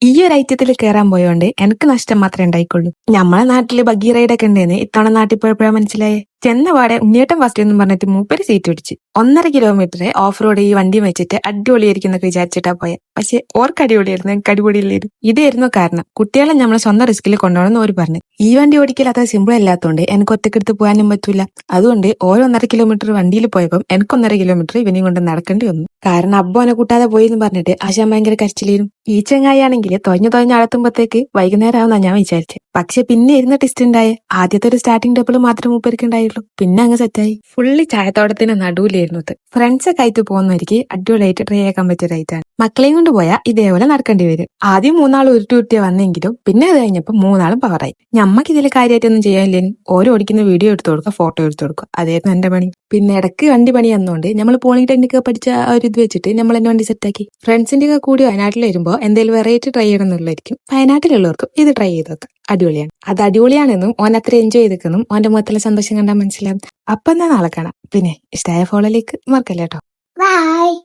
ഈ ഒരു ഐറ്റത്തിൽ കയറാൻ പോയോണ്ട് എനിക്ക് നഷ്ടം മാത്രമേ ഉണ്ടായിക്കൊള്ളൂ. നമ്മളെ നാട്ടില് ബഗ്ഗി റൈഡൊക്കെ ഉണ്ടെന്ന് ഇത്തവണ നാട്ടിൽ പോയപ്പോഴാ മനസ്സിലായേ. ചെന്ന പാടെ ഉണ്ണിയേട്ടൻ ഫസ്റ്റ് എന്നും പറഞ്ഞിട്ട് മൂപ്പര് സീറ്റ് പിടിച്ച് 1.5 കിലോമീറ്റർ ഓഫ് റോഡ് ഈ വണ്ടി വെച്ചിട്ട് അടിപൊളിയായിരിക്കും എന്നൊക്കെ വിചാരിച്ചിട്ടാ പോയെ. പക്ഷെ ഓർക്ക് അടിപൊളിയായിരുന്നു, എനിക്ക് അടിപൊളിയില്ലായിരുന്നു. ഇതായിരുന്നു കാരണം. കുട്ടികളെ നമ്മളെ സ്വന്തം റിസ്കിൽ കൊണ്ടുപോകണമെന്ന് ഓര് പറഞ്ഞു. ഈ വണ്ടി ഓടിക്കൽ അത്ര സിമ്പിൾ അല്ലാത്തതുകൊണ്ട് എനിക്ക് ഒറ്റക്കെടുത്ത് പോകാനും പറ്റൂല. അതുകൊണ്ട് ഓരോ 1.5 കിലോമീറ്റർ വണ്ടിയിൽ പോയപ്പം എനിക്ക് 1.5 കിലോമീറ്റർ ഇവനെയും കൊണ്ട് നടക്കേണ്ടി വന്നു. കാരണം അബ്ബോനെ കൂട്ടാതെ പോയി എന്ന് പറഞ്ഞിട്ട് ആശാൻ ഭയങ്കര കരച്ചിലായിരുന്നു. ഈ ചങ്ങായാണെങ്കിൽ തൊഞ്ഞ് അളത്തുമ്പോഴത്തേക്ക് വൈകുന്നേരം ആവുന്ന ഞാൻ വിചാരിച്ചത്. പക്ഷെ പിന്നെ ഇരുന്ന ടെസ്റ്റ് ഉണ്ടായേ. ആദ്യത്തെ ഒരു സ്റ്റാർട്ടിംഗ് ഡബിൾ മാത്രം മൂപ്പർക്ക് ഉണ്ടായുള്ളൂ. പിന്നെ അങ്ങ് സെറ്റായി. ഫുള്ളി ചായത്തോട്ടത്തിന് നടുവിലായിരുന്നു. ഫ്രണ്ട്സൊക്കെ ആയിട്ട് പോകുന്നവർക്ക് അടിപൊളിയായിട്ട് ട്രൈ ആക്കാൻ പറ്റിയ റൈറ്റാണ്. മക്കളെയും കൊണ്ട് പോയാൽ ഇതേപോലെ നടക്കേണ്ടി വരും. ആദ്യം 3 ഉരുട്ടിയ വന്നെങ്കിലും പിന്നെ അത് കഴിഞ്ഞപ്പോൾ 3 പവറായി. ഞമ്മക്ക് ഇതിൽ കാര്യമായിട്ടൊന്നും ചെയ്യാനില്ലേനും ഓരോ ഓടിക്കുന്ന വീഡിയോ എടുത്തു കൊടുക്കുക, ഫോട്ടോ എടുത്തു കൊടുക്കുക. അതായിരുന്നു എന്റെ പണി. പിന്നെ ഇടയ്ക്ക് വണ്ടി പണി വന്നുകൊണ്ട് നമ്മൾ പോളിടെക്നിക് പഠിച്ച ആ ഒരു ഇത് വെച്ചിട്ട് നമ്മൾ എന്നെ വണ്ടി സെറ്റാക്കി. ഫ്രണ്ട്സിന്റെ ഒക്കെ കൂടി വയനാട്ടിൽ വരുമ്പോൾ എന്തെങ്കിലും വെറൈറ്റി ട്രൈ ചെയ്യണം എന്നുള്ളതായിരിക്കും. വയനാട്ടിലുള്ളവർക്കും ഇത് ട്രൈ ചെയ്ത് നോക്കാം. അടിപൊളിയാണ്. അത് അടിപൊളിയാണെന്നും ഓൻ അത്ര എൻജോയ് ചെയ്തേക്കെന്നും ഓന്റെ മുഖത്തുള്ള സന്തോഷം കണ്ടാൽ മനസ്സിലാവും. അപ്പൊ എന്നാ നാളെ കാണാം. പിന്നെ ഇഷ്ടമായ ഫോളോയിലേക്ക് മറക്കല്ലേ കേട്ടോ. ബൈ.